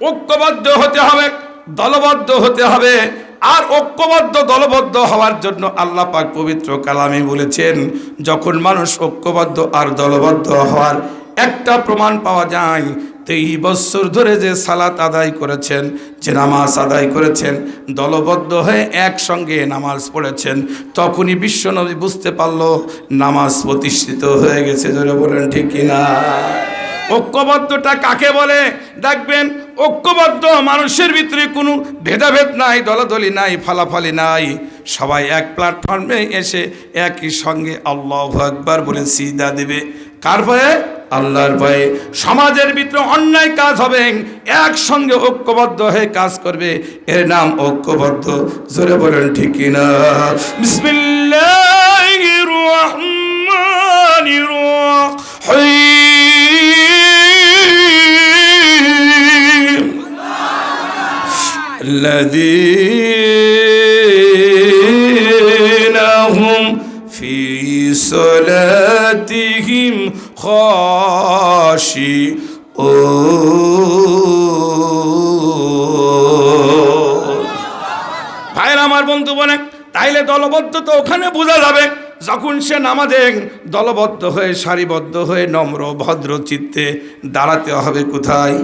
ঐক্যবদ্ধ হতে হবে, দলবদ্ধ হতে হবে। আর ঐক্যবদ্ধ দলবদ্ধ হওয়ার জন্য আল্লাহ পাক পবিত্র কালামে বলেছেন, যখন মানুষ ঐক্যবদ্ধ আর দলবদ্ধ হওয়ার একটা প্রমাণ পাওয়া যায়, 23 বছর ধরে যে সালাত আদায় করেছেন, যে নামাজ আদায় করেছেন, দলবদ্ধ হয়ে একসঙ্গে নামাজ পড়েছেন, তখনই বিশ্বনবী বুঝতে পারলো নামাজ প্রতিষ্ঠিত হয়ে গেছে। জোরে বলেন ঠিক কিনা? ঐক্যবদ্ধটা কাকে বলে? দেখবেন, ঐক্যবদ্ধ মানুষের ভিতরে কোনো ভেদাভেদ নাই, দলাদলি নাই, ফালাফালি নাই। সবাই এক প্ল্যাটফর্মে এসে একই সঙ্গে আল্লাহু আকবার বলে সিজদা দিবে। কার ভয়ে? আল্লাহর ভয়ে। সমাজের ভিতরে অন্যায় কাজ হবে, একসঙ্গে ঐক্যবদ্ধ হয়ে কাজ করবে, এর নাম ঐক্যবদ্ধ। জোরে বলেন ঠিক কিনা? বিসমিল্লাহির রহমানির রহিম। الذين هم في صلاتهم خاشعون। ভাইরা আমার, বন্ধু বলে, তাইলে দলবদ্ধ তো ওখানে বোঝা যাবে যখন সে নামাজে দলবদ্ধ হয়ে সারিবদ্ধ হয়ে নম্র ভদ্র চিত্তে দাঁড়াতে হবে। কোথায়?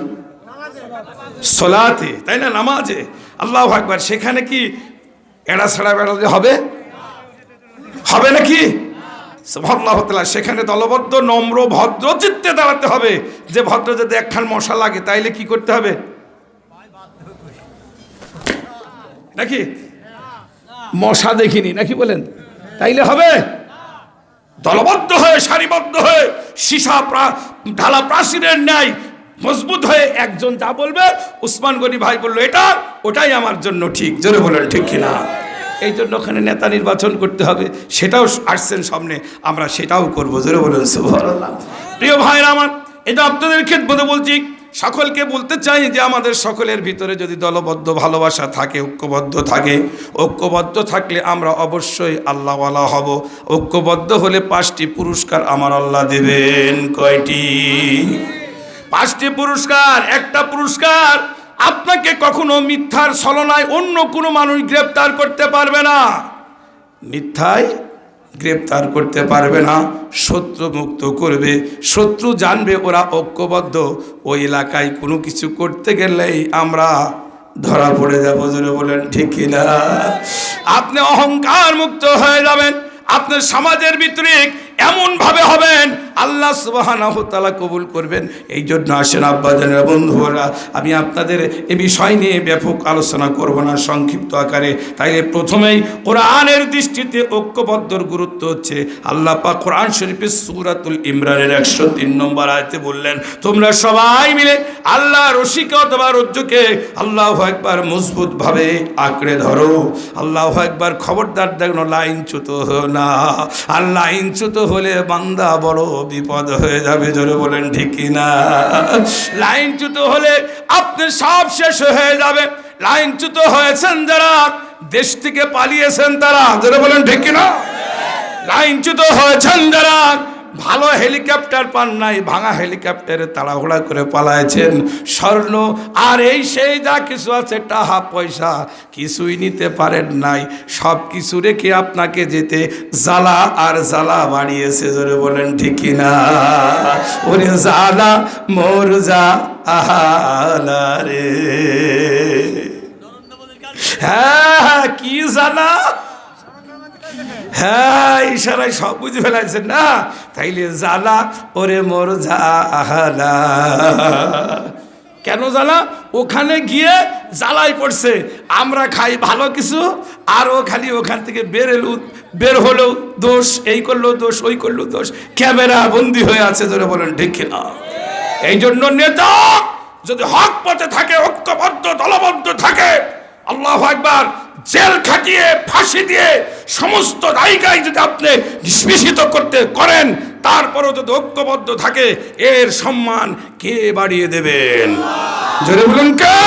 সলাতে, তাই না? নামাজে। আল্লাহু আকবার। সেখানে কি এড়া ছাড়া বেড়াতে হবে? হবে নাকি? সুবহানাল্লাহ। সেখানে দলবদ্ধ নম্র ভদ্র চিত্তে দাঁড়াতে হবে। যে ভদ্র যদি একখান মশা লাগে তাইলে কি করতে হবে নাকি? মশা দেখিনি নাকি বলেন? তাইলে হবে? দলবদ্ধ হয়ে সারিবদ্ধ হয়ে সীসা ঢালা প্রাচীরের ন্যায় মজবুত হয়ে একজন যা বলবে, উসমান গনি ভাই বললো এটা, ওটাই আমার জন্য ঠিক। জোরে বলেন ঠিক কিনা? এই জন্য ওখানে নেতা নির্বাচন করতে হবে, সেটাও আসছেন সামনে, আমরা সেটাও করবো। জোরে বলেন সুবহানাল্লাহ। প্রিয় ভাইরা আমার, এটা আপনাদের ক্ষেত্রে বলছি, সকলকে বলতে চাই যে আমাদের সকলের ভিতরে যদি দলবদ্ধ ভালোবাসা থাকে, ঐক্যবদ্ধ থাকে, ঐক্যবদ্ধ থাকলে আমরা অবশ্যই আল্লাহওয়ালা হব। ঐক্যবদ্ধ হলে 5টি পুরস্কার আমার আল্লাহ দেবেন। কয়টি? 5টি পুরস্কার। একটা পুরস্কার, আপনাকে কখনো মিথ্যার ছলনায় অন্য কোনো মানুষ গ্রেফতার করতে পারবে না, মিথ্যায় গ্রেফতার করতে পারবে না, শত্রু মুক্ত করবে। শত্রু জানবে ওরা ঐক্যবদ্ধ, ওই এলাকায় কোনো কিছু করতে গেলেই আমরা ধরা পড়ে যাবো। জোরে বলেন ঠিক কিনা? আপনি অহংকার মুক্ত হয়ে যাবেন, আপনার সমাজের ভিতরে এমন ভাবে হবেন আল্লাহ সুবহানাহু ওয়া তাআলা কবুল করবেন। এই জন্য আসেন আব্বাজানেরা, বন্ধুরা, আমি আপনাদের এ বিষয় নিয়ে ব্যাপক আলোচনা করব না, সংক্ষিপ্ত আকারে। তাইলে প্রথমেই কোরআনের দৃষ্টিতে ঐক্যবদ্ধর গুরুত্ব হচ্ছে, আল্লাহ পাক কোরআন শরীফের সূরাতুল ইমরানের 103 নম্বর আয়াতে বললেন, তোমরা সবাই মিলে আল্লাহ রশিকে অথবা রজ্জুকে আল্লাহু আকবার মজবুত ভাবে আঁকড়ে ধরো। আল্লাহু আকবার। খবরদার দেখো লাইনচ্যুত হও না, আর লাইনচ্যুত হলে বান্দা বড় বিপদ হয়ে যাবে। জোরে বলেন ঠিক কিনা? লাইনচ্যুত হলে আপনি সব শেষ হয়ে যাবে। লাইনচ্যুত হয়েছেন যারা, দেশ থেকে পালিয়েছেন তারা। জোরে বলেন ঠিক কিনা? লাইনচ্যুত হয়েছেন যারা, ভালো হেলিকপ্টার পান নাই, ভাঙা হেলিকপ্টারে তাড়াহুড়া করে পালাইছেন। স্বর্ণ আর এই সেই যা কিছু আছে, টাকা পয়সা কিছুই নিতে পারেন নাই, সব কিছু রেখে আপনাকে যেতে জ্বালা আর জ্বালা বাড়িয়েছে। জোরে বলেন ঠিক কিনা? ওরে জ্বালা মোর জ্বালা রে। হ্যাঁ, কি জ্বালা! হ্যাঁ, ইশারায় সব বুঝে ফেলাইছেন না? তাইলে জ্বালা ওরে মোর জ্বালা। কেন জ্বালা? ওখানে গিয়ে জ্বালাই পড়ছে। আমরা খাই ভালো কিছু, আর ও খালি ওখান থেকে বের হলো দোষ, এই করলো দোষ, ওই করলো দোষ, ক্যামেরা বন্দি হয়ে আছে। ধরে বলেন ঠিক না? এই জন্য নেতা যদি হক পথে থাকে, ঐক্যবদ্ধ দলবদ্ধ থাকে, আল্লাহু আকবার, জেল খাটিয়ে ফাঁসি দিয়ে সমস্ত জায়গায় যদি আপনি নিষ্পেষিত করেন, তারপরও যদি ঐক্যবদ্ধ থাকে, এর সম্মান কে বাড়িয়ে দেবেন? জোরে বলুন কে?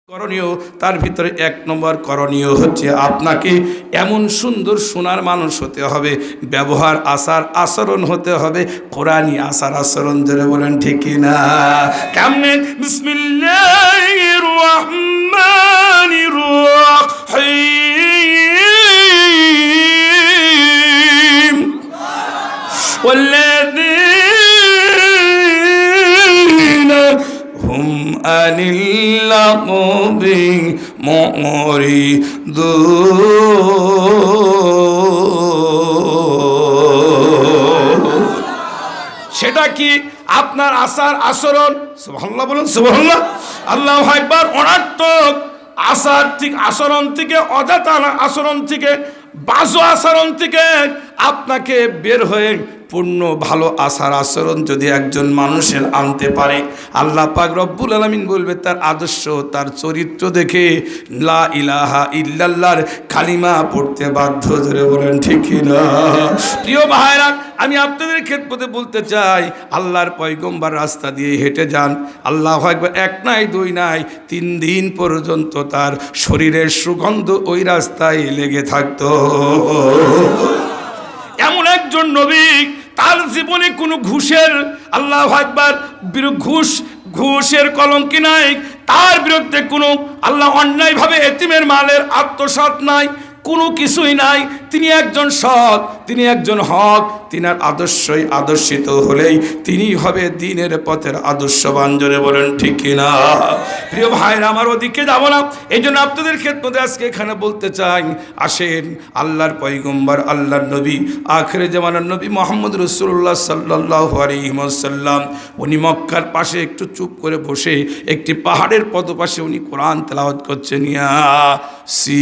করণীয়, তার ভিতরে 1 নম্বর করণীয় হচ্ছে আপনাকে এমন সুন্দর সোনার মানুষ হতে হবে, ব্যবহার আচার আচরণ হতে হবে কোরআনী আচার আচরণ। জোরে বলেন ঠিক না? কেমনে বিসমিল্লাহির রহমানির রহিম ওয়াল্লাযীনা হুম আনিল লাগবি মুরিদুন। সেটা কি আপনার আচার আচরণ, সুবহানাল্লাহ বলুন, সুবহানাল্লাহ, আল্লাহু আকবার, অনার্থক আচরণ থেকে অযথা আচরণ থেকে বাজে আচরণ থেকে আপনাকে বের হয়ে পূর্ণ ভালো আচার আচরণ যদি একজন মানুষের আনতে পারে, আল্লাহ পাক রব্বুল আলামিন বলবে তার আদর্শ, তার চরিত্র দেখে লা ইলাহা ইল্লাল্লাহর কালিমা পড়তে বাধ্য। ধরে বলেন ঠিক কি না? প্রিয় ভাইরা, আমি আপনাদের ক্ষেত্রে বলতে চাই, আল্লাহর পয়গম্বর রাস্তা দিয়ে হেঁটে যান, আল্লাহু আকবার, এক নাই দুই নাই 3 দিন পর্যন্ত তার শরীরের সুগন্ধ ওই রাস্তায় লেগে থাকতো। এমন একজন নবী, তার জীবনে কোনো ঘুষের, আল্লাহু আকবার, ঘুষের কলঙ্কি নাই, তার বিরুদ্ধে কোনো আল্লাহ অন্যায়ভাবে এতিমের মালের আত্মসাৎ নাই, কোনো কিছুই নাই। তিনি একজন সৎ, তিনি একজন হক, তিনার আদর্শই আদর্শিত হলেই তিনি হবে দ্বীনের পথের আদর্শবান। জোরে বলেন ঠিক কিনা? প্রিয় ভাইরা আমার, ওদিকে যাব না, এই জন্য আপনাদের ক্ষেত্রে আজকে এখানে বলতে চাই, আসেন আল্লাহর পয়গম্বর, আল্লাহর নবী, আখিরে জামানার নবী মুহাম্মদ রাসূলুল্লাহ সাল্লাল্লাহু আলাইহি ওয়াসাল্লাম, উনি মক্কার পাশে একটু চুপ করে বসে একটি পাহাড়ের পদপাশে উনি কোরআন তেলাওয়াত করছেন। ইয়াসিন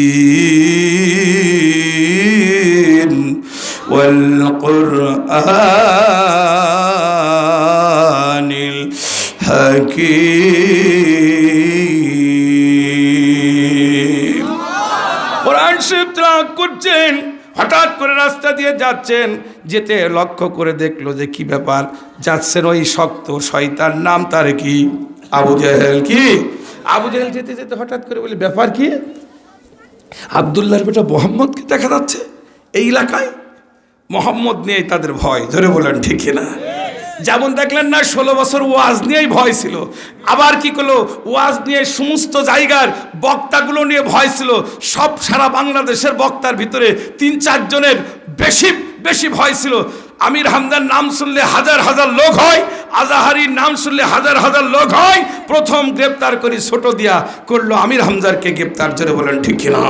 ওয়াল কুরআনিল হাকীম। কোরআন শরীফ তেলাওয়াত করছেন, হঠাৎ করে রাস্তা দিয়ে যাচ্ছেন, যেতে লক্ষ্য করে দেখলো যে কি ব্যাপার, যাচ্ছেন ওই শক্ত শয়তান, নাম তার কি, আবু জেহেল। কি আবু জেহেল যেতে যেতে হঠাৎ করে বলে, ব্যাপার কি? আব্দুল্লাহর বেটা মোহাম্মদকে দেখা যাচ্ছে এই এলাকায়। মোহাম্মদ নিয়ে তাদের ভয়। ধরে বলেন ঠিক না? যেমন দেখলেন না 16 বছর ওয়াজ নিয়েই ভয় ছিল, আবার কি করলো, ওয়াজ নিয়ে সমস্ত জায়গার বক্তাগুলো নিয়ে ভয় ছিল। সব সারা বাংলাদেশের বক্তার ভিতরে 3-4 জনের বেশি ভয় ছিল। আমির হামজার নাম শুনলে হাজার হাজার লোক হয়, আজাহারির নাম শুনলে হাজার হাজার লোক হয়। প্রথম গ্রেপ্তার করি ছোট দিয়া করলো আমির হামজারকে গ্রেপ্তার। জোরে বলেন ঠিক কিনা?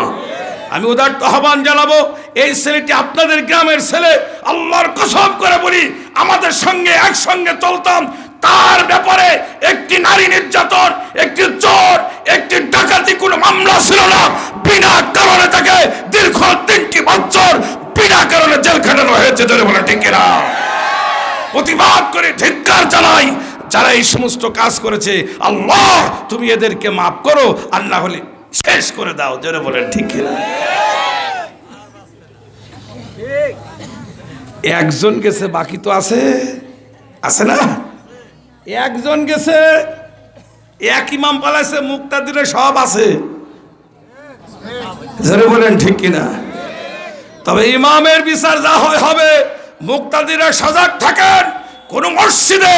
আমি উদারত আহ্বান জানাবো, এই ছেলেটি আপনাদের গ্রামের ছেলে, আল্লাহর কসম করে বলি, আমাদের সঙ্গে একসঙ্গে চলতাম, তার ব্যাপারে একটি নারী নির্যাতন, একটি চোর, একটি ডাকাতি কোনো মামলা ছিল না। বিনা কারণে তাকে দীর্ঘ 3টি বছর বিনা কারণে জেল খাটানো হয়েছে। ধরে বলে ঠিক কিনা? প্রতিবাদ করে ধিক্কার জানাই যারা এই সমস্ত কাজ করেছে। আল্লাহ তুমি এদেরকে মাফ করো, আর না হলে শেষ করে দাও। জোরে বলেন ঠিক কিনা? একজন গেছে, বাকি তো আছে না? একজন গেছে, এক ইমাম পালাইছে, মুক্তাদিরে সব আছে। জোরে বলেন ঠিক কিনা? তবে ইমামের বিচার যা হয় হবে। মুক্তাদিরা সজাগ থাকেন। কোন মসজিদে,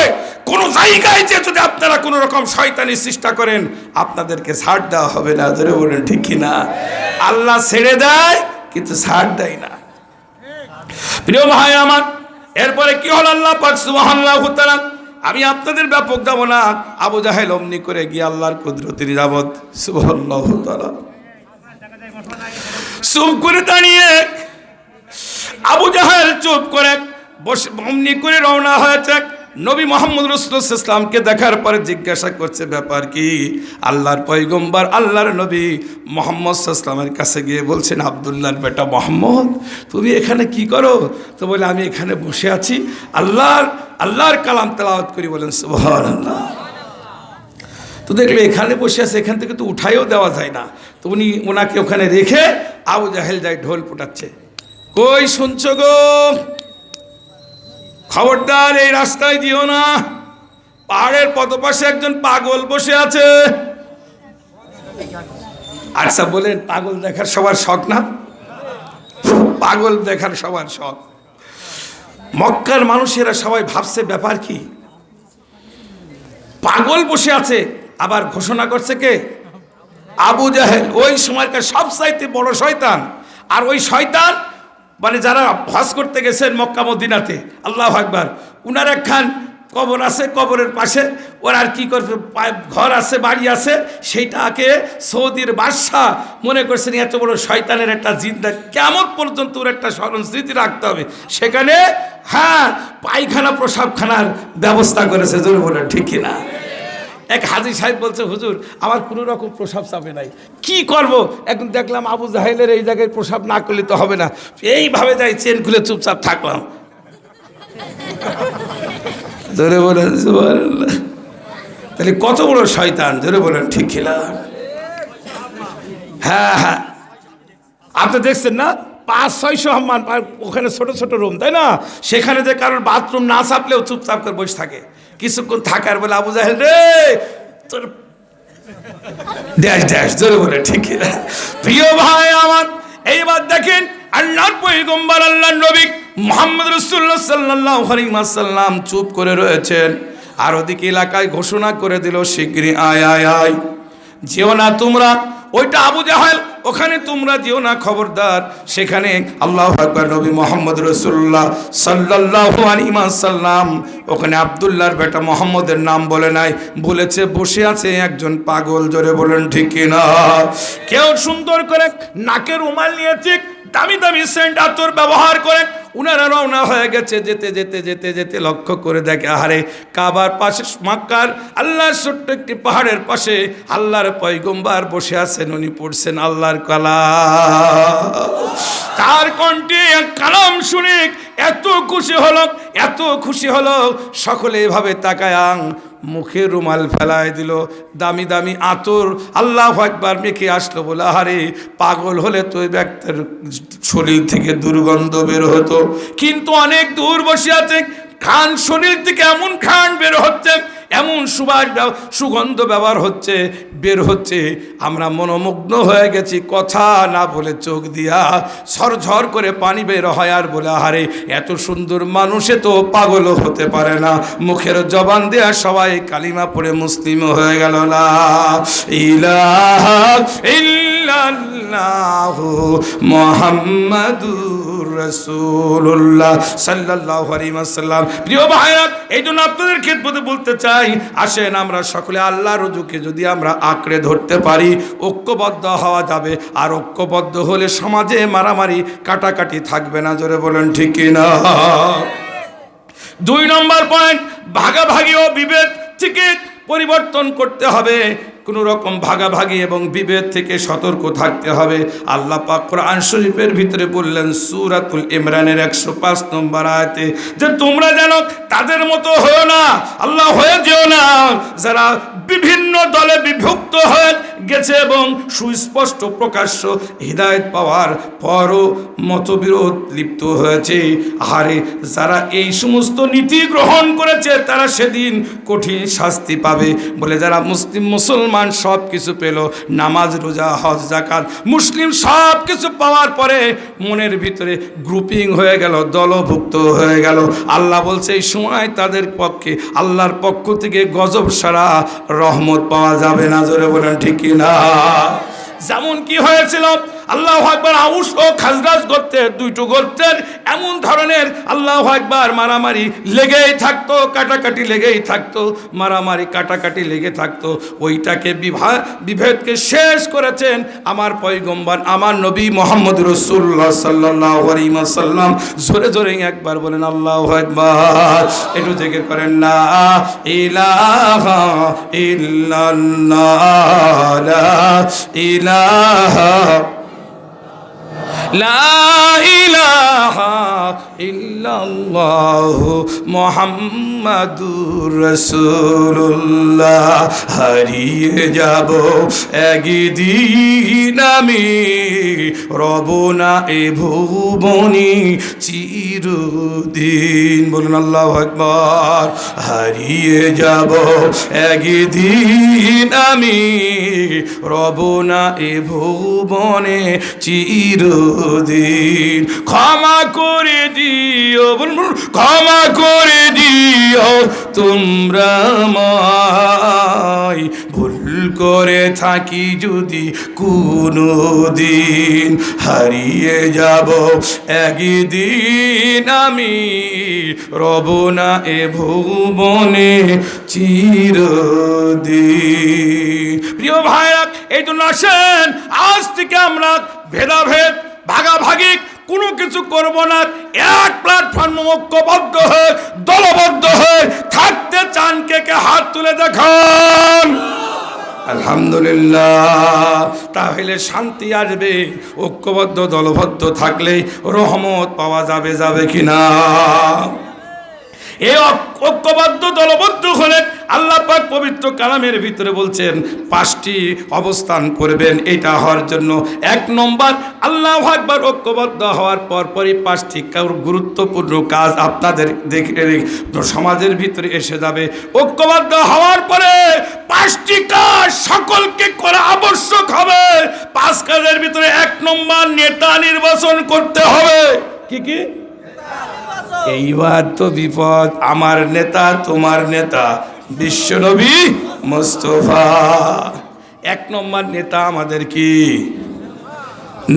কোন জায়গায় যে যদি আপনারা কোন রকম শয়তানি চেষ্টা করেন, আপনাদেরকে ছাড় দেওয়া হবে না। ধরে বলেন ঠিক কিনা? আল্লাহ ছেড়ে দেয় কিন্তু ছাড় দেয় না। প্রিয় ভাই আমার, এরপরে কি হল, আল্লাহ পাক সুবহানাহু ওয়া তাআলা, আমি আপনাদের ব্যাপক যাব না, আবু জাহেল অমনি করে গিয়ে আল্লাহর কুদরতের নিয়ামত সুবহানাহু ওয়া তাআলা চুপ করে দাঁড়িয়ে, আবু জাহেল চুপ করে বসে অমনি করে রওনা হয়েছে। নবী মুহাম্মদ রাসূলুল্লাহ সাল্লাল্লাহু আলাইহি ওয়াসাল্লামকে দেখার পরে জিজ্ঞাসা করছে, ব্যাপার কি? আল্লাহর পয়গম্বর, আল্লাহর নবী মুহাম্মদ সাল্লাল্লাহু আলাইহি ওয়াসাল্লামের কাছে গিয়ে বলছেন, আব্দুল্লাহর বেটা মোহাম্মদ, তুমি এখানে কি করো? তো বলে, আমি এখানে বসে আছি, আল্লাহর কালাম তেলাওয়াত করি। বলেন সুবহানাল্লাহ। তো দেখলে এখানে বসে আছে, এখান থেকে তো উঠাইও দেওয়া যায় না। তো ওনাকে ওখানে রেখে আবু জাহেল যায় ঢোল পোটাচ্ছে। কই শুনছো গো? খবরদার এই রাস্তায় দিও না, পাহাড়ের পদপাশে একজন পাগল বসে আছে। আচ্ছা বলেন, পাগল দেখার সবার শখ না? পাগল দেখার সবার শখ। মক্কার মানুষেরা সবাই ভাবছে, ব্যাপার কি? পাগল বসে আছে, আবার ঘোষণা করছে কে? আবু জাহেল, ওই সময়কার সবচাইতে বড় শয়তান। আর ওই শয়তান মানে যারা হজ করতে গেছেন মক্কা মদিনাতে, আল্লাহু আকবার, উনার একখান কবর আছে, কবরের পাশে ওরা আর কি করবে, ঘর আছে, বাড়ি আছে, সেইটাকে সৌদির বাদশাহ মনে করছেন এত বড় শয়তানের একটা জিন্দা কেমন পর্যন্ত ওর একটা স্মরণ স্মৃতি রাখতে হবে, সেখানে হ্যাঁ পায়খানা প্রসাবখানার ব্যবস্থা করেছে। জোরে বলে ঠিক কিনা? এক হাজী সাহেব বলছে, হুজুর আমার কোনো রকম প্রসাব চাপে নাই, কি করব? এখন দেখলাম আবু জাহেলের এই জায়গায় প্রসাব না করলে তো হবে না, এইভাবে যাই চেন খুলে চুপচাপ থাকলাম। জোরে বলেন সুবহানাল্লাহ। তাহলে কত বড় শয়তান, জোরে বলেন ঠিক কিনা? হ্যাঁ হ্যাঁ, আপনি দেখছেন না 500-600 হাম্মান, ওখানে ছোট ছোট রুম, তাই না? সেখানে যে কারোর বাথরুম না চাপলেও চুপচাপ করে বসে থাকে, কিছুক্ষণ থাকার বলে আবু জাহেল রে তোর ড্যাশ ড্যাশ, জোরে বলে ঠিক কিনা? প্রিয় ভাই আমার, এইবার দেখেন আল্লাহর পয়গম্বর আল্লাহর নবী মুহাম্মদ রাসূলুল্লাহ সাল্লাল্লাহু আলাইহি ওয়াসাল্লাম চুপ করে রয়েছেন, আর ওদিকে এলাকায় ঘোষণা করে দিল, শিগগিরই আয় আয় আয়, যেও না তোমরা ওইটা আবু জাহেল, ওখানে তোমরা যেও না, খবরদার। সেখানে আল্লাহু আকবার, নবী মুহাম্মদ রাসূলুল্লাহ সাল্লাল্লাহু আলাইহি ওয়াসাল্লাম ওখানে আব্দুল্লাহর বেটা মুহাম্মদের নাম বলে নাই, বলেছে বসে আছে একজন পাগল। জোরে বলেন ঠিক কিনা? কেউ সুন্দর করে নাকের রুমাল নিয়েছে, দামি দামি সেন্ট আতর ব্যবহার করে উনারা রওনা হয়ে গেছে। যেতে যেতে যেতে যেতে লক্ষ্য করে দেখে, আহারে কাবার পাশে মক্কার আল্লাহর ছোট্ট একটি পাহাড়ের পাশে আল্লাহর পয়গম্বর বসে আছেন, উনি পড়ছেন আল্লাহর কালাম। তার কণ্ঠে কালাম শুনে এত খুশি হলো, এত খুশি হলো, সকলে এভাবে তাকায় মুখে রুমাল ফেলায় দিল, দামি দামি আতর আল্লাহু আকবার মেখে আসলো, বলে আহারে পাগল হলে তো ওই ব্যক্তির শরীর থেকে দুর্গন্ধ বের হতো, কিন্তু অনেক দূর বসে আছে, খান শরীর থেকে এমন খান বের হচ্ছে, এমন সুগন্ধ ব্যবহার হচ্ছে, বের হচ্ছে, আমরা মনোমুগ্ন হয়ে গেছি, কথা না বলে চোখ দিয়া ঝরঝর করে পানি বের হয়, আর বলে আহারে এত সুন্দর মানুষে তো পাগল হতে পারে না। মুখের জবান দেয়া সবাই কালিমা পড়ে মুসলিম হয়ে গেল। লা ইলাহা ইল্লাল্লাহু মুহাম্মাদুর রাসূলুল্লাহ সাল্লাল্লাহু আলাইহি ওয়াসাল্লাম। প্রিয় ভাইরা, এই জন্য আপনাদের খেদমতে বলতে চাই, আসেন আমরা সকলে আল্লাহর রুজুকে যদি আমরা আঁকড়ে ধরতে পারি, ঐক্যবদ্ধ হওয়া যাবে, আর ঐক্যবদ্ধ হলে সমাজে মারামারি কাটাকাটি থাকবে না। জোরে বলেন ঠিক কিনা? 2 নম্বর পয়েন্ট, ভাগাভাগি ও বিভেদ থেকে পরিবর্তন করতে হবে, কোনো রকম ভাগাভাগি এবং বিভেদ থেকে সতর্ক থাকতে হবে। আল্লাহ পাক কোরআন শরীফের ভিতরে বললেন সূরাতুল ইমরানের 105 নম্বর আয়াতে, যে তোমরা যেন তাদের মতো হও না, আল্লাহ হয়ে যেও না, যারা বিভিন্ন দলে বিভক্ত হয়ে গেছে এবং সুস্পষ্ট প্রকাশ্য হিদায়াত পাওয়ার পরও মতবিরোধ লিপ্ত হয়েছে। আরে যারা এই সমস্ত নীতি গ্রহণ করেছে তারা সেদিন কঠিন শাস্তি পাবে। বলে যারা মুসলমান সব কিছু পেল, নামাজ রোজা হজ যাকাত মুসলিম সব কিছু পাওয়ার পরে মনের ভিতরে গ্রুপিং হয়ে গেল, দলভুক্ত হয়ে গেল, আল্লাহ বলছে এই সময় তাদের পক্ষে আল্লাহর পক্ষ থেকে গজব সারা রহমত পাওয়া যাবে না। জোরে বলেন ঠিক কিনা? যেমন কি হয়েছিল, আল্লাহু আকবার, আউস ও খাজরাজ গোত্রের 2টো গোত্রের এমন ধরনের আল্লাহু আকবার মারামারি লেগেই থাকতো, কাটাকাটি লেগেই থাকতো, মারামারি কাটাকাটি লেগে থাকতো। ওইটাকে বিভেদকে শেষ করেছেন আমার পয়গম্বর, আমার নবী মুহাম্মদ রাসূলুল্লাহ সাল্লাল্লাহু আলাইহি ওয়াসাল্লাম। জোরে জোরে একবার বলেন আল্লাহু আকবার, একটু জিকির করেন লা ইলাহা ইল্লাল্লাহ, লা ইলাহা লা ইলাহা ইল্লাল্লাহু মুহাম্মাদুর রাসূলুল্লাহ। হারিয়ে যাব একদিন আমি, রব না এ ভুবনে চিরদিন। বলুন আল্লাহু আকবার। হারিয়ে যাব একদিন আমি, রব না এ ভুবনে চিরদিন। ক্ষমা করে দিও, ক্ষমা করে দিও তোমরা আমায়। ভুল করে থাকি যদি কোনো দিন, হারিয়ে যাব একদিন আমি, রব না এ ভুবনে চিরদিন। প্রিয় ভাইরা, এই জন্য আসেন আজ থেকে আমরা ভেদাভেদ ভাগাভাগি কোনো কিছু করব না, এক প্ল্যাটফর্ম ঐক্যবদ্ধ হয়ে দলবদ্ধ হয়ে থাকতে চান কে কে হাত তুলে দেখান। আলহামদুলিল্লাহ। তাহলে শান্তি আসবে, ঐক্যবদ্ধ দলবদ্ধ থাকলে রহমত পাওয়া যাবে, যাবে কিনা? এই ঐক্যবদ্ধ দলবদ্ধ হলে আল্লাহ পাক পবিত্র কালামের ভিতরে বলছেন 5টি অবস্থান করবেন এটা হওয়ার জন্য। 1 নম্বর, আল্লাহু আকবার, ঐক্যবদ্ধ হওয়ার পরপরই 5টি গুরুত্বপূর্ণ কাজ আপনাদের দেখে সমাজের ভিতরে এসে যাবে। ঐক্যবদ্ধ হওয়ার পরে 5টি কাজ সকলকে করা আবশ্যক হবে। 5 কাজের ভিতরে 1 নম্বর, নেতা নির্বাচন করতে হবে। কি কি? এইবার তো বিপদ, আমার নেতা তোমার নেতা বিশ্বনবী মুস্তাফা। 1 নম্বর নেতা আমাদের কি?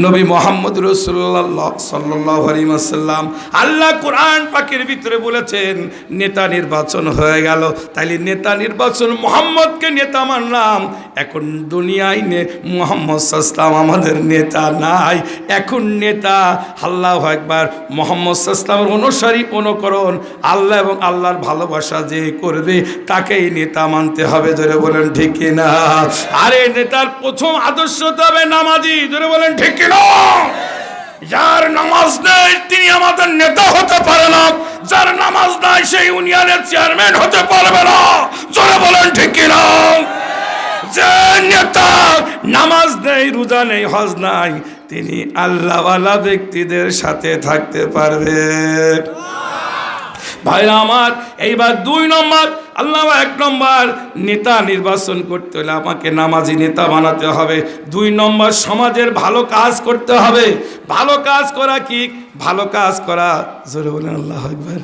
নবী মোহাম্মদ রাসূলুল্লাহ সাল্লাল্লাহু আলাইহি ওয়াসাল্লাম। আল্লাহ কোরআন পাকের ভিতরে বলেছেন নেতা নির্বাচন হয়ে গেল, তাইলে নেতা নির্বাচন, মোহাম্মদকে নেতা মানলাম। এখন দুনিয়ায় মোহাম্মদ সাল্লাল্লাহু আমাদের নেতা নাই। এখন নেতা আল্লাহু আকবার মোহাম্মদ সাল্লাল্লাহু অনুসারী অনুকরণ আল্লাহ এবং আল্লাহর ভালোবাসা যে করবে তাকেই নেতা মানতে হবে। জোরে বলেন ঠিক কিনা? আরে নেতার প্রথম আদর্শ হবে নামাজি। জোরে বলেন ঠিক কিনা? যার নামাজ নেই তিনি আমাদের নেতা হতে পারে না, যার নামাজ নাই সেই ইউনিয়নের চেয়ারম্যান হতে পারবে না। জোরে বলেন ঠিক কিনা? যে নেতা নামাজ নেই, রোজা নেই, হজ নাই, তিনি আল্লাহওয়ালা ব্যক্তিদের সাথে থাকতে পারবে। ভাইরা আমার, এইবার 2 নম্বর, আল্লাহ 1 নম্বর নেতা নির্বাচন করতে হলে আমাকে নামাজি নেতা বানাতে হবে। 2 নম্বর, সমাজের ভালো কাজ করতে হবে। ভালো কাজ করা কি? ভালো কাজ করা, জোরে বলেন আল্লাহু আকবার।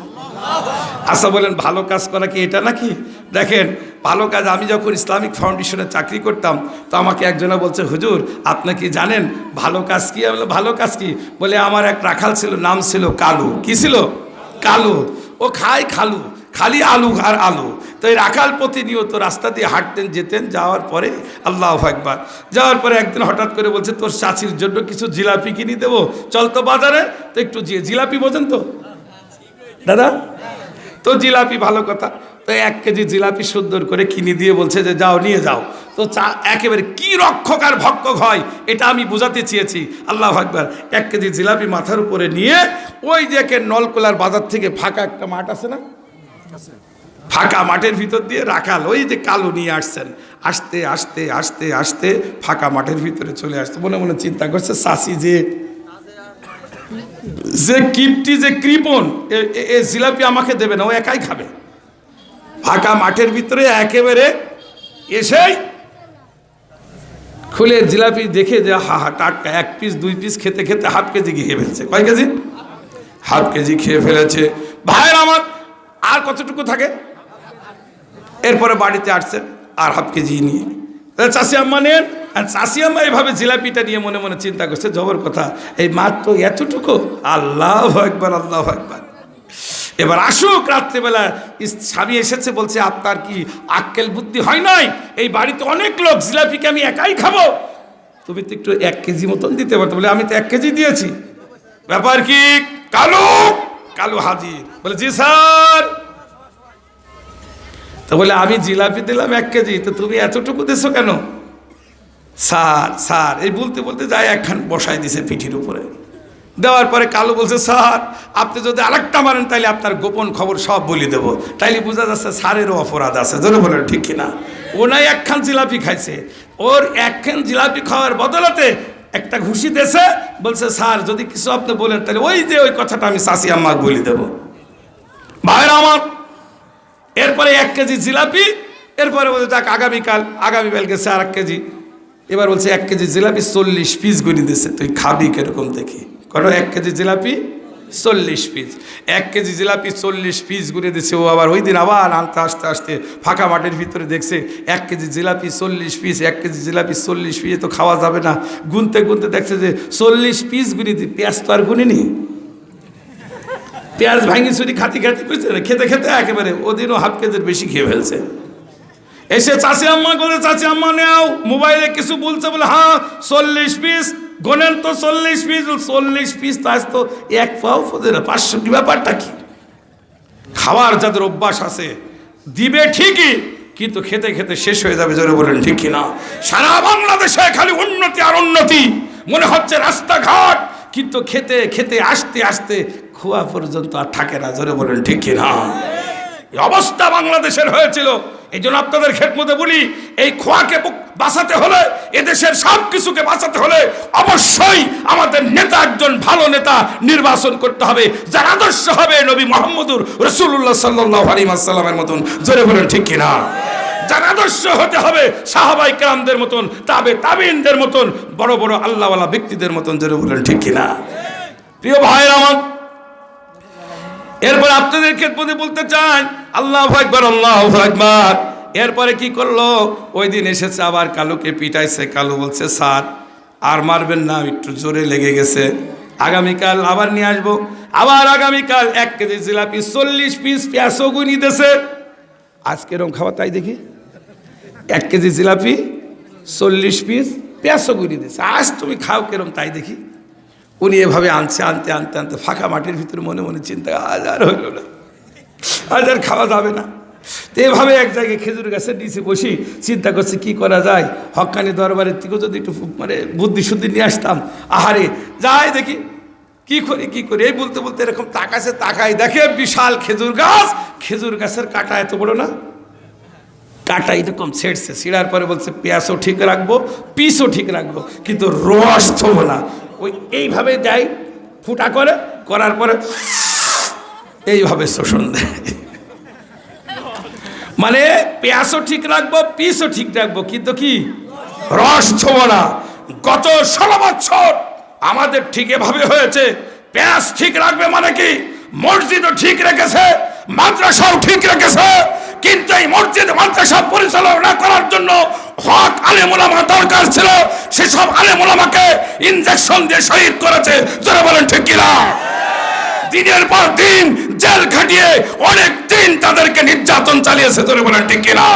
আচ্ছা বলেন, ভালো কাজ করা কি এটা নাকি? দেখেন, ভালো কাজ, আমি যখন ইসলামিক ফাউন্ডেশনে চাকরি করতাম তো আমাকে একজনা বলছে, হুজুর আপনি কি জানেন ভালো কাজ কি? আমি বললাম, ভালো কাজ কি? বলে, আমার এক রাখাল ছিল, নাম ছিল কালু। কি ছিল? কালু। ও খায় খালু, খালি আলু আর আলু। তো এই রাখাল প্রতিনিয়ত রাস্তা দিয়ে হাঁটতেন, যেতেন। যাওয়ার পরে আল্লাহু আকবার, যাওয়ার পরে একদিন হঠাৎ করে বলছে, তোর চাচির জন্য কিছু জিলাপি কিনে দেবো, চল তো বাজারে। তো একটু জিলাপি বোঝেন তো দাদা? তো জিলাপি, ভালো কথা। তো 1 কেজি জিলাপি সুন্দর করে কিনে দিয়ে বলছে যে যাও নিয়ে যাও। তো একেবারে কি রক্ষক আর ভক্ষক হয় এটা আমি বোঝাতে চেয়েছি। আল্লাহু আকবার। 1 কেজি জিলাপি মাথার উপরে নিয়ে ওই যে নলকোলার বাজার থেকে ফাঁকা একটা মাঠ আছে না, ফাঁকা মাঠের ভিতর দিয়ে রাখাল ওই যে কালো নিয়ে আসছেন। আসতে আসতে আসতে আসতে ফাঁকা মাঠের ভিতরে চলে আসতে মনে মনে চিন্তা করছে, চাষি যে কিপটি, যে কৃপণ, এ জিলাপি আমাকে দেবে না, ও একাই খাবে। ফাঁকা মাঠের ভিতরে একেবারে এসেই খুলে জিলাপি দেখে যে হা হা টাটকা, 1 পিস 2 পিস খেতে খেতে হাফ কেজি খেয়ে ফেলেছে। কয় কেজি? হাফ কেজি খেয়ে ফেলেছে। ভাইয়ের আমার, আর কতটুকু থাকে? এরপরে বাড়িতে আসছে আর হাফ কেজি নিয়ে চাষি আম্মা নেন। আর চাষি আম্মা এইভাবে জিলাপিটা নিয়ে মনে মনে চিন্তা করছে, জবর কথা, এই মাত্র এতটুকু। আল্লাহু আকবার, আল্লাহু আকবার। এবার আসুক রাত্রেবেলা স্বামী এসেছে, বলছে আপনার কি আক্কেল বুদ্ধি হয় নাই? এই বাড়িতে অনেক লোক, জিলাপিকে আমি একাই খাবো, তুমি তো একটু 1 কেজি মতন দিতে পারতো। বলে, আমি তো 1 কেজি দিয়েছি। ব্যাপার কি? কালু, কালু হাজির। বলে, জি স্যার। তো বলে, আমি জিলাপি দিলাম 1 কেজি, তো তুমি এতটুকু দিছো কেন? স্যার স্যার এই বলতে বলতে যায় একখান বসাই দিছে পিঠির উপরে। দেওয়ার পরে কালু বলছে, স্যার আপনি যদি আরেকটা মারেন তাহলে আপনার গোপন খবর সব বলে দেবো। তাইলে বোঝা যাচ্ছে স্যারেরও অপরাধ আছে। ধরে বলেন ঠিক কিনা? ও নাই 1 খান জিলাপি খাইছে, ওর 1 খান জিলাপি খাওয়ার বদলাতে একটা ঘুষি দেছে। বলছে, স্যার যদি কিছু আপনি বলেন তাহলে ওই যে ওই কথাটা আমি চাষি আম্মাকে বলে দেবো। ভাইরা আমার, এরপরে 1 কেজি জিলাপি। এরপরে বলছে, যাক আগামীকাল গেছে আর 1 কেজি। এবার বলছে 1 কেজি জিলাপি 40 পিস গড়ি দিয়েছে, তুই খাবি কিরকম দেখি। কারণ 1 kg jalebi 40 piece. 1 kg jalebi 40 piece ঘুরে দিচ্ছে। ও আবার ওই দিন আবার আনতে আসতে আসতে ফাঁকা মাঠের ভিতরে দেখছে 1 kg jalebi 40 piece, 1 kg jalebi 40 piece, তো খাওয়া যাবে না। গুনতে গুনতে দেখছে যে 40 পিস গুনি দি, পেঁয়াজ তো আর গুনিনি। পেঁয়াজ ভাঙি চুরি খাতি খাতি করছে না, খেতে খেতে একেবারে ওদিনও হাফ কেজির বেশি খেয়ে ফেলছে। এসে চাচি আম্মা করে, চাচি আম্মা নেও, মোবাইলে কিছু বলছে বলে হ্যাঁ 40 পিস গোনেন তো 40 পিস। 40 পিস তো আজ তো 1 পাও ফোদে না, 500 কি ব্যাপারটা কি? খাওয়ার যাদের অভ্যাস আছে দিবে ঠিকই, কিন্তু খেতে খেতে শেষ হয়ে যাবে। জোরে বলেন ঠিক কিনা? সারা বাংলাদেশে খালি উন্নতি আর উন্নতি, মনে হচ্ছে রাস্তাঘাট, কিন্তু খেতে খেতে আসতে আসতে খোয়া পর্যন্ত আর থাকে না। জোরে বলেন ঠিক কিনা? এই অবস্থা বাংলাদেশের হয়েছিল। এই জন্য আপনাদের খেদমতে বলি, এই খোয়াকে বাঁচাতে হলে, এদেশের সব কিছুকে বাঁচাতে হলে অবশ্যই আমাদের নেতা, একজন ভালো নেতা নির্বাচন করতে হবে, যার আদর্শ হবে নবী মুহাম্মদুর রাসূলুল্লাহ সাল্লাল্লাহু আলাইহি ওয়াসাল্লামের মতন। জোরে বলেন ঠিক কিনা? যার আদর্শ হতে হবে সাহাবাই কেরামদের মতন, তাবেঈনদের মতন, বড় বড় আল্লাহওয়ালা ব্যক্তিদের মতন। জোরে বলেন ঠিক কিনা? প্রিয় ভাইরা আমার, এরপর আপনাদের খেদমতে বলতে চাই, আল্লাহু আকবার, আল্লাহু আকবার। এরপরে কি করলো? ওই দিন এসেছে আবার কালুকে পিটাইছে। কালু বলছে স্যার আর মারবেন না, একটু জোরে লেগে গেছে, আগামীকাল আবার নিয়ে আসবো। আবার আগামীকাল 1 কেজি জিলাপি 40 পিস পেঁয়াজও গুনি দিয়েছে। আজকে এরকম খাওয়া তাই দেখি, 1 কেজি জিলাপি 40 পিস পেঁয়াজও গুনি দিয়েছে। আজ তুমি খাও কেরম তাই দেখি। উনি এভাবে আনছে, আনতে আনতে আনতে ফাঁকা মাঠের ভিতরে মনে মনে চিন্তা, আজ আর হইল না, আজ আর খাওয়া যাবে না। তো এভাবে এক জায়গায় খেজুর গাছের নিচে বসি চিন্তা করছে কি করা যায়। হক্কানি দরবারের থেকেও যদি একটু মানে বুদ্ধি শুদ্ধি নিয়ে আসতাম। আহারে যাই দেখি কি করি এই বলতে বলতে এরকম তাকাই দেখে বিশাল খেজুর গাছ। খেজুর গাছের কাটা এত বড় না, কাটা এরকম ছেড়ছে। ছিঁড়ার পরে বলছে পেঁয়াজও ঠিক রাখবো, পিসও ঠিক রাখবো, কিন্তু রস থবো না। ওই এইভাবে দেয়, ফুটা করে, করার পরে এইভাবে শোষণ দেয়। মানে পেঁয়াজও ঠিক রাখবো, পিসও ঠিক রাখবো, কিন্তু কি রস থবো না। গত 16 বছর আমাদের ঠিক এভাবে হয়েছে। পেঁয়াজ ঠিক রাখবে মানে কি, মসজিদও ঠিক রেখেছে, মাদ্রাসাও ঠিক রেখেছে, কিন্তু এই মসজিদ মাদ্রাসা পরিচালনা করার জন্য হক আলেম ওলামা দরকার ছিল। সেসব আলেম ওলামাকে ইনজেকশন দিয়ে শহীদ করেছে। যারা বলেন ঠিক কিনা? দিনের পর দিন জেল খাটিয়ে অনেক দিন তাদেরকে নির্যাতন চালিয়েছে। যারা বলেন ঠিক কিনা?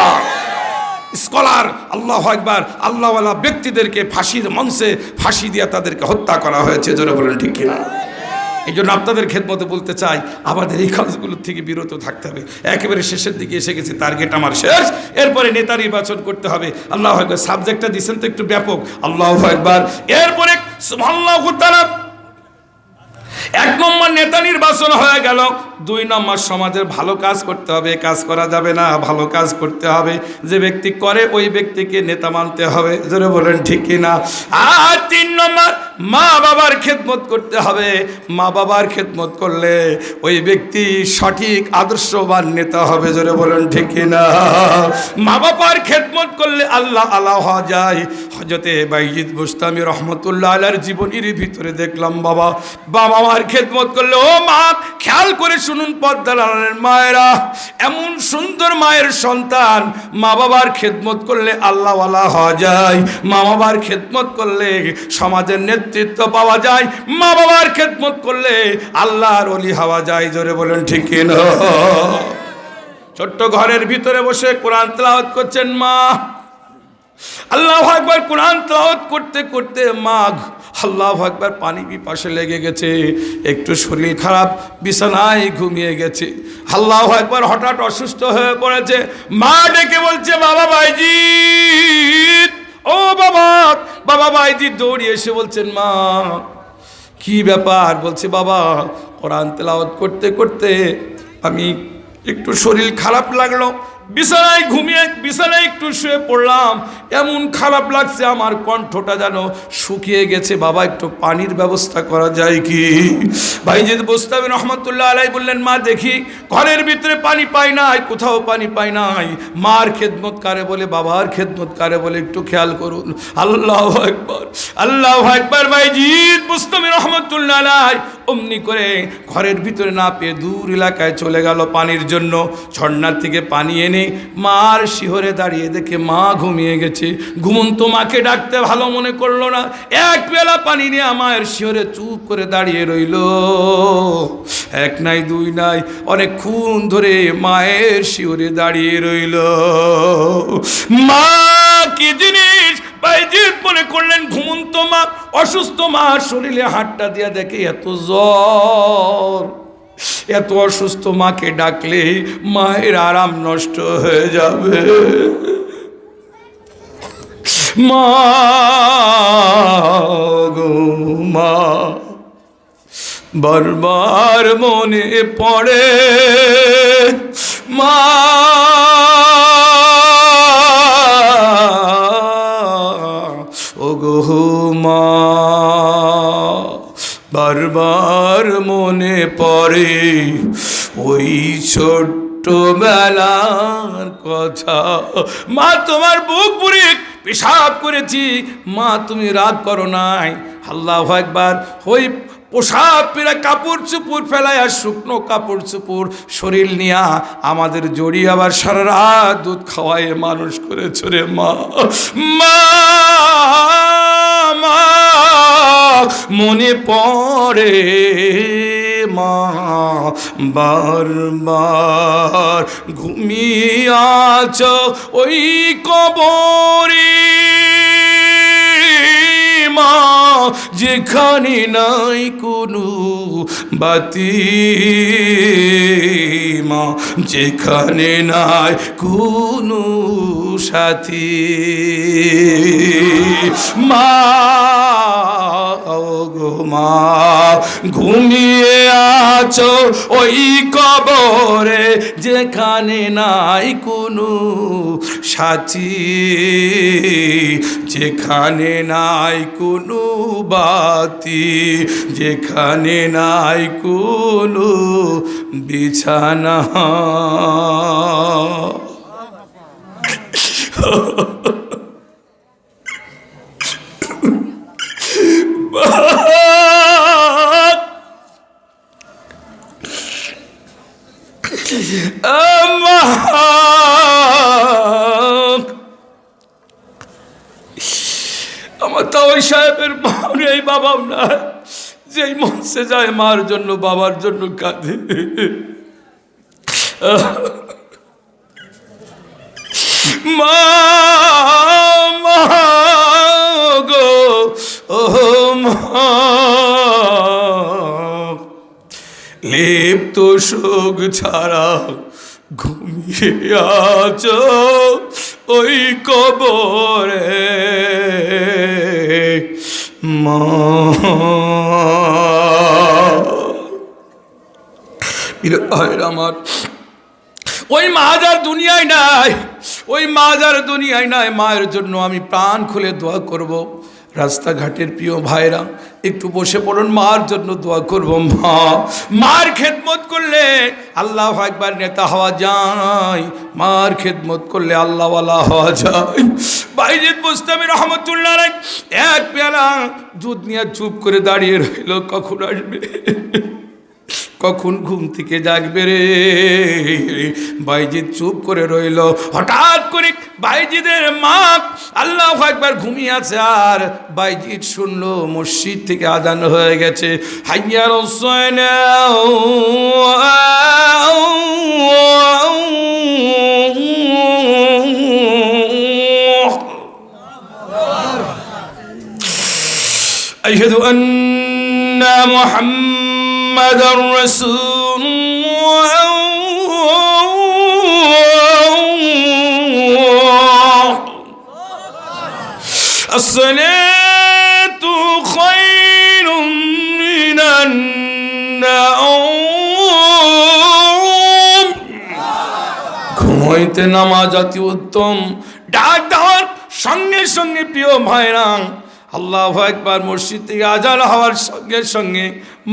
স্কলার, আল্লাহু আকবার, আল্লাহওয়ালা ব্যক্তিদেরকে ফাঁসির মঞ্চে ফাঁসি দিয়ে তাদেরকে হত্যা করা হয়েছে। যারা বলেন ঠিক কিনা? এই জন্য আপনাদের খেদমতে বলতে চাই, আমাদের এই কাজগুলোর থেকে বিরত থাকতে হবে। একেবারে শেষের দিকে এসে গেছে, টার্গেট আমার শেষ। এরপরে নেতা নির্বাচন করতে হবে। আল্লাহু আকবার, সাবজেক্টটা দিচ্ছেন তো একটু ব্যাপক। আল্লাহু আকবার। এরপরে সুবহানাল্লাহু তাআলা 1 নম্বর নেতা নির্বাচন হয়ে গেল। 2 নম্বর সমাজের ভালো কাজ করতে হবে, কাজ করা যাবে না, ভালো কাজ করতে হবে। যে ব্যক্তি করে ওই ব্যক্তিকে নেতা মানতে হবে। জোরে বলেন ঠিক কিনা? আর 3 নম্বর মা বাবার খেদমত করতে হবে। মা বাবার খেদমত করলে ওই ব্যক্তি সঠিক আদর্শবান নেতা হবে। জোরে বলেন ঠিক কিনা? মা বাবার খেদমত করলে আল্লাহ হওয়া যায়। হযরতে বাইজিদ বুস্তামি রহমতুল্লাহ আলাইহির জীবনীর ভিতরে দেখলাম বাবা মার খেদমত করলে, ও মা খেয়াল করে শুনুন পর্দার আড়ালের মায়েরা, এমন সুন্দর মায়ের সন্তান মা বাবার খেদমত করলে আল্লাহওয়ালা হওয়া যায়। মা বাবার খেদমত করলে সমাজের নেতৃত্ব পাওয়া যায়। মা বাবার খেদমত করলে আল্লাহর ওলি হওয়া যায়। জোরে বলেন ঠিক কিনা? ছোট্ট ঘরের ভিতরে বসে কোরআন তেলাওয়াত করছেন মা, আল্লাহু আকবার, কোরআন তেলাওয়াত করতে করতে মা আল্লাহু আকবার পানি পিপাসা লেগে গেছে, একটু শরীর খারাপ, বিছানায় ঘুমিয়ে গেছে। আল্লাহু আকবার, হঠাৎ অসুস্থ হয়ে পড়েছে। মা ডেকে বলছে বাবা বাইজিদ, ও বাবা বাইজিদ দৌড়িয়ে এসে বলছেন মা কি ব্যাপার? বলছে বাবা কোরআন তেলাওয়াত করতে করতে আমি একটু শরীর খারাপ লাগলো, বিছানায় একটু শুয়ে পড়লাম, এমন খারাপ লাগছে আমার কণ্ঠটা যেন শুকিয়ে গেছে। বাবা একটু পানির ব্যবস্থা করা যায় কি? বাইজিদ বুস্তামি রহমতুল্লাহ আলাইহি বললেন মা দেখি ঘরের ভিতরে পানি পাই নাই, কোথাও পানি পাই নাই। মার খেদমত কারে বলে, বাবার খেদমত কারে বলে একটু খেয়াল করুন। আল্লাহু আকবার, আল্লাহু আকবার। বাইজিদ বুস্তামি রহমতুল্লাহ আলাইহি অমনি করে ঘরের ভিতরে না পেয়ে দূর এলাকায় চলে গেল পানির জন্য। ঝর্ণার থেকে পানি এনে মার শিহরে দাঁড়িয়ে দেখে মা ঘুমিয়ে গেছে। ঘুমন্ত মাকে ডাকতে ভালো মনে করলো না, এক বেলা পানি নিয়ে মায়ের শিহরে চুপ করে দাঁড়িয়ে রইল। এক নাই দুই নাই, অনেকক্ষণ ধরে মায়ের শিহরে দাঁড়িয়ে রইল। মা কি জিনিস বাইজিৎ মনে করলেন ঘুমন্ত মা, অসুস্থ মা শরীরে হাতটা দিয়া দেখে এত জ্বর, এত অসুস্থ মাকে ডাকলে মায়ের আরাম নষ্ট হয়ে যাবে। মা গো মা, বারবার মনে পড়ে মা, ও গো মা, বারবার মনে পড়ে ওই ছোট্টবেলার কথা। মা তোমার বুক পুরে পেশাব করেছি, মা তুমি রাগ করো নাই। আল্লাহু আকবার। ওই পোশাক পেরা কাপড় চুপুর ফেলায় আর শুকনো কাপড় চুপুর শরীর নিয়া আমাদের জড়ি আবার সারা রাত দুধ খাওয়ায় মানুষ করেছ রে মা। মা মা মনে পড়ে মা, বারবার ঘুমিয়ে আছো ওই কবরে মা, যেখানে নাই কোনো বাতি মা, যেখানে নাই কোনো সাথী মা, গো মা ঘুমিয়ে আছো ওই কবরে, যেখানে নাই কোনো সাথী, যেখানে নাই কোনো বাতি, যেখানে নাই কোনো বিছানা। আমার তাও সাহেবের মাও নেই, বাবাও না, যেই মনসে যায় মার জন্য বাবার জন্য কাঁদে। মা মা গো ও মা, লিপ্ত শোক ছাড়া ঘুমিয়ে আছো ওই কবরে মা। আমার ওই মা যার দুনিয়ায় নাই, ওই মা যার দুনিয়ায় নাই, মায়ের জন্য আমি প্রাণ খুলে দোয়া করব। রাস্তাঘাটের প্রিয় ভাইরা একটু বসে পড়ুন, মার জন্য দোয়া করব। মা, মার খেদমত করলে আল্লাহু আকবার নেতা হওয়া যায়, মার খেদমত করলে আল্লাহওয়ালা হওয়া যায়। বাইজিদ বুস্তামি রহমতুল্লাহ আলাইহি এক পেয়ালা দুধ নিয়ে চুপ করে দাঁড়িয়ে রইল, কখন আসবে, কখন ঘুম থেকে জাগবে রে। বাইজিদ চুপ করে রইল। হঠাৎ করে বাইজিদের মা আল্লাহু আকবার ঘুমিয়ে আছে, আর বাইজিদ শুনলো মসজিদ থেকে আযান হয়ে গেছে। হাইয়া রাসালাহ আশহাদু আন্না মুহাম্মাদার রাসূলুল্লাহ আসসালাতু খায়রুম মিনান নাওম। ঘুমাইতে নামাজ অতি উত্তম। ডাক দেওয়ার সঙ্গে সঙ্গে প্রিয় ভাইরা আল্লাহু আকবার মসজিদ থেকে আযান হওয়ার সঙ্গে সঙ্গে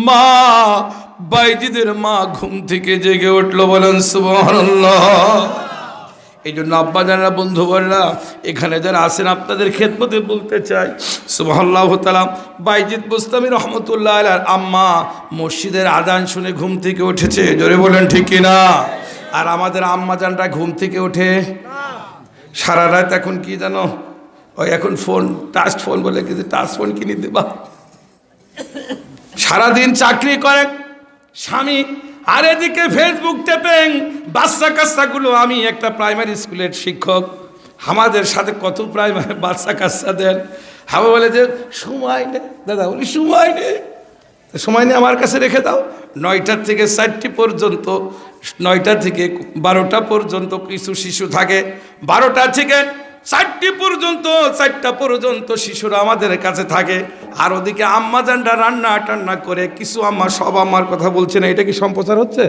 মা, বাইজিদের মা ঘুম থেকে জেগে উঠলো। বলেন সুবহানাল্লাহ। এই জন্য আব্বা জানেরা, বন্ধু বোনেরা, এখানে যারা আছেন আপনাদের খেদমতে বলতে চাই, সুবহানাল্লাহ তাআলা বাইজিদ বুস্তামি রহমতুল্লাহ আলাইহির আম্মা মসজিদের আযান শুনে ঘুম থেকে উঠেছে, জোরে বলেন ঠিক কিনা? আর আমাদের আম্মা জানরা ঘুম থেকে ওঠে সারা রাত, এখন কি জানো, ওই এখন ফোন, টাচ ফোন বলে কিছু, টাচ ফোন কিনে দেবা, সারাদিন চাকরি করে স্বামী, আর এদিকে ফেসবুক টেপেন বাচ্চা কাচ্চাগুলো। আমি একটা প্রাইমারি স্কুলের শিক্ষক, আমাদের সাথে কত প্রাইমারি বাচ্চা কাচ্চা দেন, হাবা বলে যে সময় নেই দাদা, বলি সময় নেই, সময় নেই আমার কাছে রেখে দাও। 9টা থেকে 4টি পর্যন্ত, 9টা থেকে 12টা পর্যন্ত কিছু শিশু থাকে, 12টা থেকে 4টি পর্যন্ত, 4টা পর্যন্ত শিশুরা আমাদের কাছে থাকে। আর ওদিকে আম্মা জানরা রান্না টান্না করে, কিছু আম্মা, সব আম্মার কথা বলছে না, এটা কি সম্প্রচার হচ্ছে?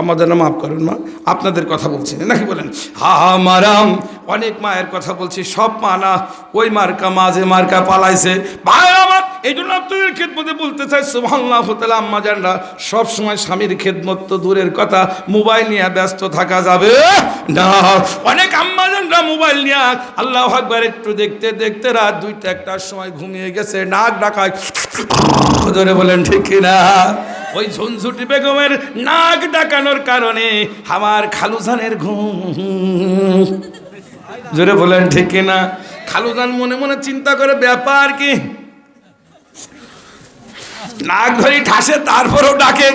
আম্মা জানা মাফ করুন মা, আপনাদের কথা বলছি না, নাকি বলেন? মারাম, অনেক মায়ের কথা বলছি, সব মা না, ওই মার্কা মাঝে মার্কা পালাইছে ভাই আমার। এই জন্য আপনাদের খেদমতে বলতে চাই, সুবহানাল্লাহ তাআলা আম্মা জানরা সব সময় স্বামীর খেদমত তো দূরের কথা, মোবাইল নিয়ে ব্যস্ত থাকা যাবে না। অনেক আম্মা জানরা মোবাইল নিয়ে আল্লাহু আকবার একটু দেখতে দেখতে রাত 2টা 1টার সময় ঘুমিয়ে গেছে, নাক ডাকায়, ধরে বলেন ঠিক কিনা? ওই ঝুনঝুটি বেগমের নাক ডাকানোর কারণে আমার খালুজানের ঘুম, জোরে বলেন ঠিক কিনা? খালুজান মনে মনে চিন্তা করে, ব্যাপার কি, নাক ধরি ঠাসে, তারপরেও ডাকে।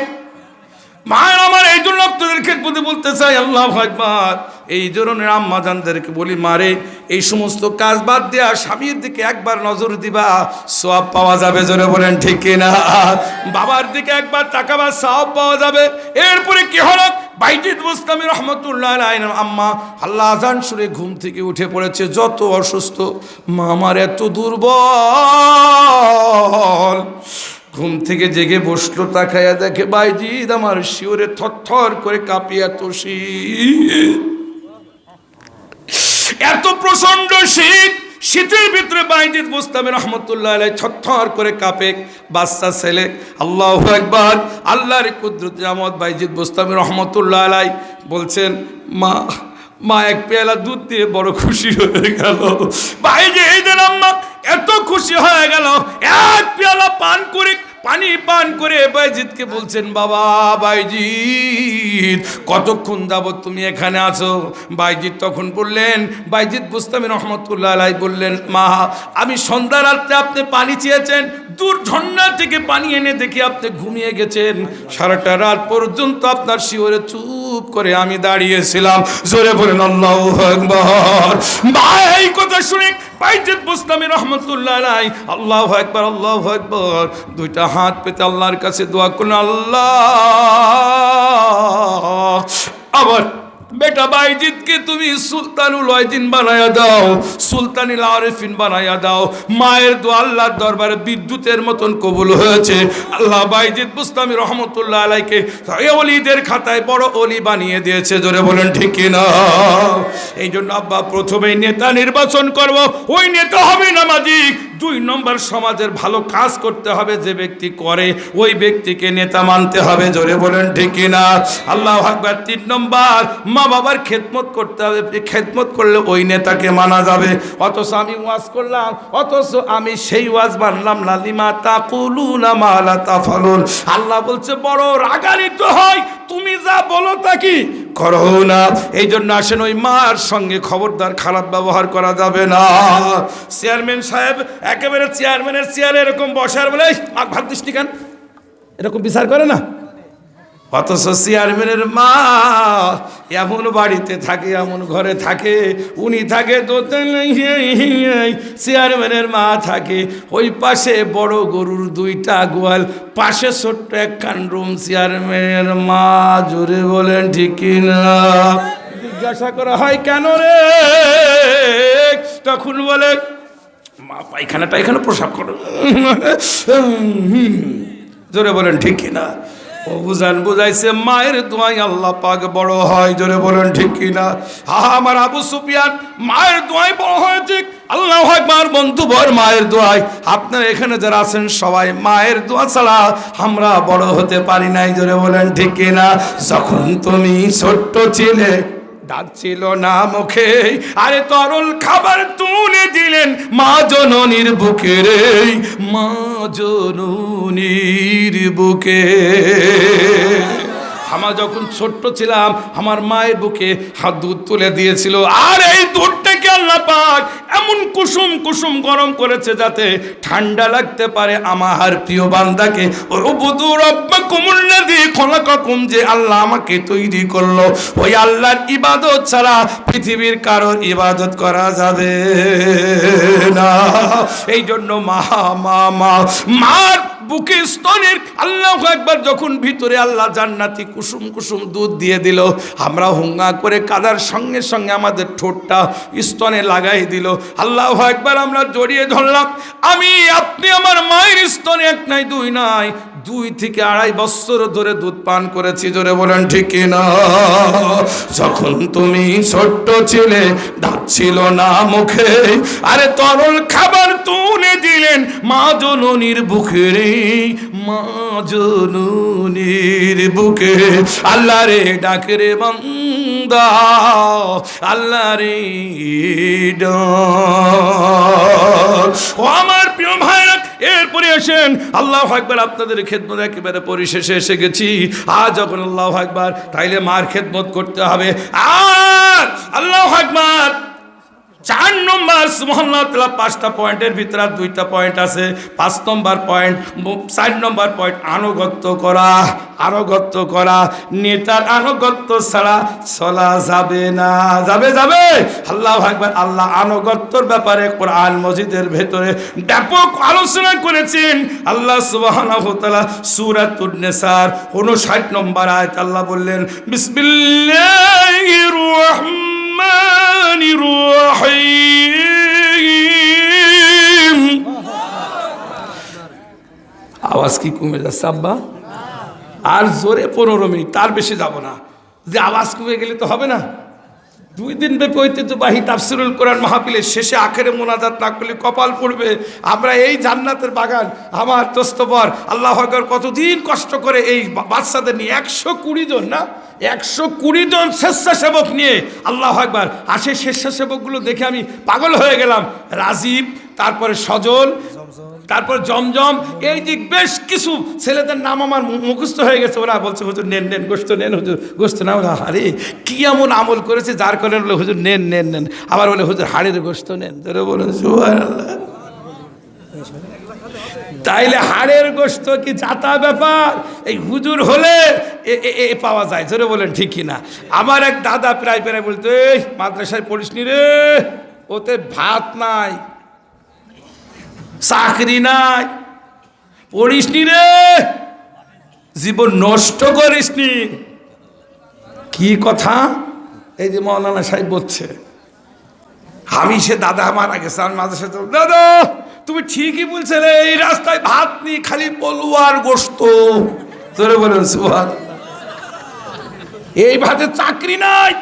মায়ের আমার, এই জন্য আপনাদেরকে বলতে চাই, আল্লাহু আকবার, এই ধরনের আম্মা জানদেরকে বলি, মারে এই সমস্ত কাজ বাদ দেয়া স্বামীর দিকে একবার নজর দিবা, সওয়াব পাওয়া যাবে, জোরে বলেন ঠিক কিনা? বাবার দিকে একবার তাকাবা, সওয়াব পাওয়া যাবে। এরপরে কি হলো, বাইজিদ বুস্তামি রহমতুল্লাহ আলাইহির আম্মা আল্লাহ আযান শুনে ঘুম থেকে উঠে পড়েছে, যত অসুস্থ, মা আমার এত দুর্বল। ঘুম থেকে জেগে বসলো, তাকায়া দেখে বাইজিদ আমার শিওরে থরথর করে কাঁপিয়া, তো এত প্রচন্ড শীত, শীতের ভিতরে বাইজিদ বুস্তামি রহমতুল্লাহ আলাইহি থরথর করে কাঁপে, বাচ্চা ছেলে। আল্লাহু আকবার, আল্লাহর কুদরত নিয়ামত, বাইজিদ বুস্তামি রহমতুল্লাহ আলাইহি বলছেন, মা এক পেয়ালা দুধ দিয়ে বড় খুশি হয়ে গেল। বাইজিদ এই দিন আম্মা এত খুশি হয়ে গেল, এক পেয়ালা পানি পান করে বাইজিদকে বলছেন, বাবা বাইজিদ, কতক্ষণ যাবত তুমি এখানে আছো? বাইজিদ তখন বললেন, বাইজিদ বুস্তামি রহমতুল্লাহ আলাইহি বললেন, মা আমি সন্ধ্যা রাত্রে আপনি পানি চেয়েছেন, দূর ঝর্ণা থেকে পানি এনে দেখি আপনি ঘুমিয়ে গেছেন, সারাটা রাত পর্যন্ত আপনার শিওরে চুপ করে আমি দাঁড়িয়েছিলাম, জোরে বলেন আল্লাহু আকবার। ভাই এই কথা শুনে বাইজিদ বুস্তামি রহমতুল্লাহ আলাইহি আল্লাহু আকবার, আল্লাহু আকবার, 2টা হাত পেতে আল্লাহর কাছে দোয়া করলেন, আল্লাহ আবার বেটা বাইজিদকে তুমি সুলতানুল ওয়াইদিন বানায়া দাও, সুলতানুল আরিফিন বানায়া দাও। মায়ের দোয়া আল্লাহর দরবারে বিদ্যুতের মতন কবুল হয়েছে। আল্লাহ বাইজিদ বুস্তামি রহমতুল্লাহ আলাইহিকে ওলিদের খাতায় বড় ওলি বানিয়ে দিয়েছে, জোরে বলেন ঠিক কিনা? এই জন্য আব্বা প্রথমেই নেতা নির্বাচন করব, ওই নেতা হবে নামাজি। 2 নম্বর সমাজের ভালো কাজ করতে হবে, যে ব্যক্তি করে ওই ব্যক্তিকে নেতা মানতে হবে, জোরে বলেন ঠিক কিনা? আল্লাহু আকবার। 3 নম্বর মা বাবার খেদমত করতে হবে, খেদমত করলে ওই নেতাকে মানা যাবে। অথচ আমি ওয়াজ করলাম, অথচ আমি সেই ওয়াজ মানলাম না, লিমা তাকুলুনা মা লা তাফালুন। আল্লাহ বলছে বড় রাগান্বিত হয়, তুমি যা বলো তা কি করো না। এই জন্য আসেন, ওই মার সঙ্গে খবরদার খারাপ ব্যবহার করা যাবে না। চেয়ারম্যান সাহেব একেবারে চেয়ারম্যানের চেয়ারে এরকম বসার বলে, ভাত দিসনি কেন, এরকম বিচার করে না। অথচ চেয়ারম্যানের মা এমন বাড়িতে থাকে, এমন ঘরে থাকে, উনি থাকে দোতলায়, চেয়ারম্যানের মা থাকে ওই পাশে বড় গরুর 2টা গোয়াল, পাশে ছোট্ট একখান রুম, চেয়ারম্যানের মা, জোরে বলেন ঠিক কিনা? জিজ্ঞাসা করা হয় কেন রে, তখন বলে মা পায়খানাটা এখানে প্রসাব করো, জোরে বলেন ঠিক কিনা? ও বুঝাইছে মায়ের দোয়াই আল্লাহ পাক বড় হয়, জোরে বলেন ঠিক কিনা? আমার আবু সুফিয়ান মায়ের দোয়াই বড় হয়েছে। আল্লাহু আকবার। বন্ধুবর মায়ের দোয়াই, আপনারা এখানে যারা আছেন সবাই মায়ের দোয়া ছাড়া আমরা বড় হতে পারি নাই, জোরে বলেন ঠিক কিনা? যখন তুমি ছোট্ট ছিলে দাঁত ছিল না মুখে, আরে তরল খাবার তুলে দিলেন মা জননীর বুকে রে, মা জননীর বুকে। আমার যখন ছোট্ট ছিলাম আমার মায়ের বুকে হাত দুধ তুলে দিয়েছিল, আর এই দুধটাকে আল্লাহ পাক এমন কুসুম কুসুম গরম করেছে যাতে ঠান্ডা লাগতে পারে আমার প্রিয় বান্দাকে। উবুদু রাব্বাকুমুল্লাযী খলাকাকুম, যে আল্লাহ আমাকে তৈরি করলো, ওই আল্লাহর ইবাদত ছাড়া পৃথিবীর কারোর ইবাদত করা যাবে না। এই জন্য মা মা মা মার বুকে স্তনের আল্লাহু আকবার যখন ভিতরে আল্লাহ জান্নাতি কুসুম কুসুম দুধ দিয়ে দিল, আমরা হুঙ্গা করে কাদার সঙ্গে সঙ্গে আমাদের ঠোঁটটা স্তনে লাগাই দিল। আল্লাহু আকবার, আমরা জড়িয়ে ধরলাম। আমি আপনি আমার মায়ের স্তনে এক নাই দুই নাই 2 থেকে 2.5 বছর ধরে দুধ পান করেছি। জোরে বলেন ঠিক কিনা? যখন তুমি ছোট্ট ছিলে দাঁত ছিল না মুখে, আরে তরল খাবার তুলে দিলেন মা জননীর বুকে রে, মা জননীর বুকে। আল্লাহ রে ডাকে রে বান্দা, আল্লাহ রে ডাক। ও আমার প্রিয় ভাইরা, এরপরে আসেন আল্লাহু আকবার, আপনাদের খেদমত একেবারে পরিশেষে এসে গেছি। আজ যখন আল্লাহু আকবার, তাইলে মার খেদমত করতে হবে। আর আল্লাহু আকবার 4 নম্বর সুবহানাল্লাহ, 5টা পয়েন্টের ভিতরে 2টা পয়েন্ট আছে। 5 নম্বর পয়েন্ট, 4 নম্বর পয়েন্ট আনুগত্য করা। আনুগত্য করা, নেতার আনুগত্য ছাড়া চলা যাবে না। যাবে যাবে আল্লাহু আকবার। আল্লাহ আনুগত্যর ব্যাপারে কোরআন মজিদের ভেতরে ব্যাপক আলোচনা করেছেন। আল্লাহ সুবহানাহু ওয়া তাআলা সূরাতুন নিসার 59 নম্বর আয়াত আল্লাহ বললেন, বিসমিল্লাহির রহমানির রহিম। আওয়াজ কি কমে যাচ্ছে আব্বা? আর জোরে 15 মিনিট, তার বেশি যাব না। যে আওয়াজ কমে গেলে তো হবে না। 2 দিন ব্যাপী ঐতিহ্যবাহী তাফসিরুল কোরআন মাহফিলের শেষে আখেরে মোনাজাত না করলে কপাল পড়বে। আমরা এই জান্নাতের বাগান, আমার দোস্তবর আল্লাহু আকবার কতদিন কষ্ট করে এই বাচ্চাদের নিয়ে 120 জন না, 120 জন স্বেচ্ছাসেবক নিয়ে আল্লাহু আকবার আসে। স্বেচ্ছাসেবকগুলো দেখে আমি পাগল হয়ে গেলাম। রাজীব, তারপরে সজল, তারপর জমজম, এই দিক বেশ কিছু ছেলেদের নাম আমার মুখস্থ হয়ে গেছে। ওরা বলছে হুজুর নেন নেন গোশত নেন, হুজুর গোশত না। আরে কি এমন আমল করেছে যার কারণে বলে হুজুর নেন নেন নেন। আবার বলে হুজুর হাড়ের গোশত নেন। ধরে বলুন সুবহানাল্লাহ। তাইলে হাড়ের গোশত কি জাতা ব্যাপার? এই হুজুর হলে এ পাওয়া যায়। ধরে বলেন ঠিক কিনা? আমার এক দাদা প্রায় প্রায় বলতো, এই মাদ্রাসায় পড়িস নি রে, ওতে ভাত নাই, চাকরি নাই, পড়িস নি রে, জীবন নষ্ট করিস নি। কি কথা? এই যে মৌলানা সাহেব বলছে। আমি সে দাদা মারা গেছে, আমি মাঝে সাথে দাদা তুমি ঠিকই বলছিলে, এই রাস্তায় ভাত নেই, খালি পলুয়ার গোশত। তোরে বলেন সুবহানাল্লাহ। এই ভাতে চাকরি নাই।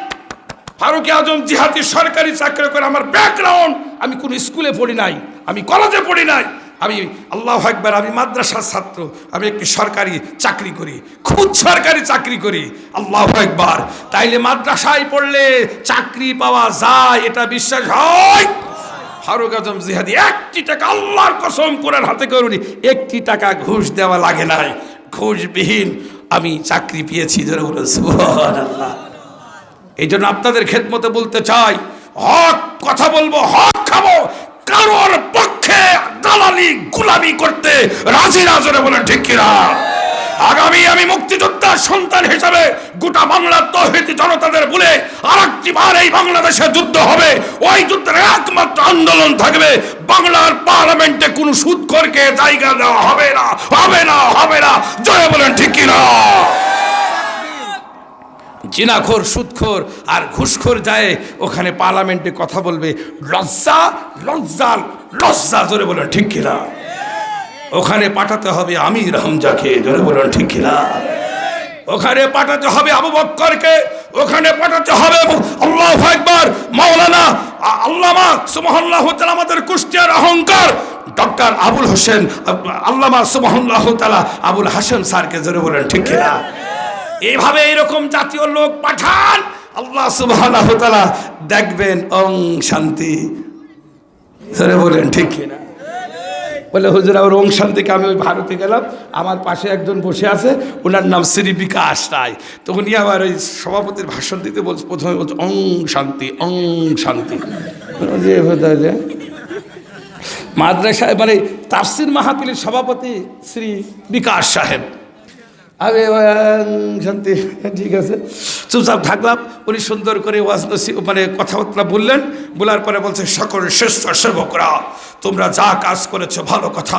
ফারুক আজম জিহাদি সরকারি চাকরি করে। আমার ব্যাকগ্রাউন্ড, আমি কোন স্কুলে পড়ি নাই, আমি কলেজে পড়ি নাই, আমি আল্লাহু আকবার আমি মাদ্রাসার ছাত্র, আমি একটি সরকারি চাকরি করি, খুব সরকারি চাকরি করি। আল্লাহু আকবার। তাইলে মাদ্রাসায় পড়লে চাকরি পাওয়া যায়, এটা বিশ্বাস হয়? ফারুক আজম জিহাদি 1টি টাকা, আল্লাহর কসম কোরআন হাতে করি, 1টি টাকা ঘুষ দেওয়া লাগে নাই। ঘুষবিহীন আমি চাকরি পেয়েছি। যারা বলে সুবহানাল্লাহ। এই জন্য আপনাদের খেদমতে বলতে চাই, হক কথা বলবো, হক খাবো, কারোর পক্ষে দালালি গুলামি করতে রাজি না। জোরে বলেন ঠিক কিনা? আগামী আমি মুক্তিযোদ্ধার সন্তান হিসাবে গোটা বাংলার তৌহিদি জনতাদের বলে আরেকটিবার এই বাংলাদেশে যুদ্ধ হবে। ওই যুদ্ধের একমাত্র আন্দোলন থাকবে, বাংলার পার্লামেন্টে কোনো সুদখোরকে জায়গা দেওয়া হবে না, হবে না, হবে না। জোরে বলেন ঠিক কিনা? জিনাখোর, সুদখোর আর ঘুষখোর যায় ওখানে পার্লামেন্টে কথা বলবে। লজ্জা লজ্জা লজ্জা। জোরে বলেন ঠিক কিনা? ওখানে পাঠাতে হবে আমির হামজাকে। জোরে বলেন ঠিক কিনা? ওখানে পাঠাতে হবে আবু বকরকে, ওখানে পাঠাতে হবে আল্লাহু আকবার মাওলানা আল্লামা সুবহানাল্লাহু তাআলা আমাদের কুষ্টিয়ার অহংকার ডক্টর আবুল হোসেন আল্লামা সুবহানাল্লাহু তাআলা আবুল হাসেম স্যারকে। জোরে বলেন ঠিক কিনা? এইভাবে এরকম জাতীয় লোক পাঠান, আল্লাহ সুবহানাহু ওয়া তাআলা দেখবেন ওং শান্তি। ধরে বলেন ঠিক কিনা? বলে হুজুর আর ওং শান্তিকে আমি ওই ভারতে গেলাম, আমার পাশে একজন বসে আছে, ওনার নাম শ্রী বিকাশ রায়। তো উনি আবার ওই সভাপতির ভাষণ দিতে বলছে, প্রথমে বলছে ওং শান্তি ওং শান্তি। মাদ্রাসায় মানে তাফসির মাহফিলের সভাপতি শ্রী বিকাশ সাহেব। আরে শান্তি, ঠিক আছে, চুপচাপ থাকলাম। উনি সুন্দর করে মানে কথাবার্তা বললেন, বলার পরে বলছে সকল শ্রেষ্ঠ সেবকরা তোমরা যা কাজ করেছো ভালো কথা,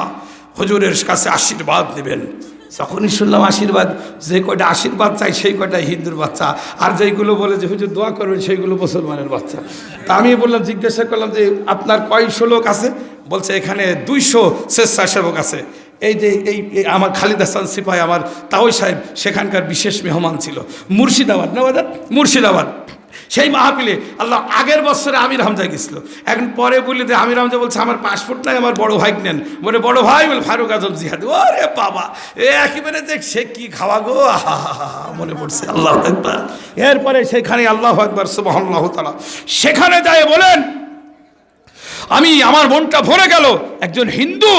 হুজুরের কাছে আশীর্বাদ নেবেন। যখনই শুনলাম আশীর্বাদ, যে কয়টা আশীর্বাদ চাই সেই কয়টা হিন্দুর বাচ্চা, আর যেইগুলো বলে যে হুজুর দোয়া করবেন সেইগুলো মুসলমানের বাচ্চা। তা আমি বললাম, জিজ্ঞাসা করলাম যে আপনার কয়শো লোক আছে? বলছে এখানে 200 স্বেচ্ছাসেবক আছে। এই যে এই আমার খালিদ হাসান সিপাহী, আমার তাওই সাহেব সেখানকার বিশেষ মেহমান ছিল, মুর্শিদাবাদ না বাজার, মুর্শিদাবাদ। সেই মাহফিলে আল্লাহ আগের বছরে আমির হামজা গেছিল। এখন পরে বললি যে আমির হামজা বলছে আমার পাসপোর্ট নাই, আমার বড় ভাই নেন। বলে বড় ভাই বলে ফারুক আজম জিহাদি। ওরে বাবা, একেবারে দেখ সে কি খাওয়া গো, মনে পড়ছে আল্লাহু আকবার। এরপরে সেখানে আল্লাহু আকবার সুবহানাল্লাহু তাআলা, সেখানে যায় বলেন আমি আমার মনটা ভরে গেল। একজন হিন্দু,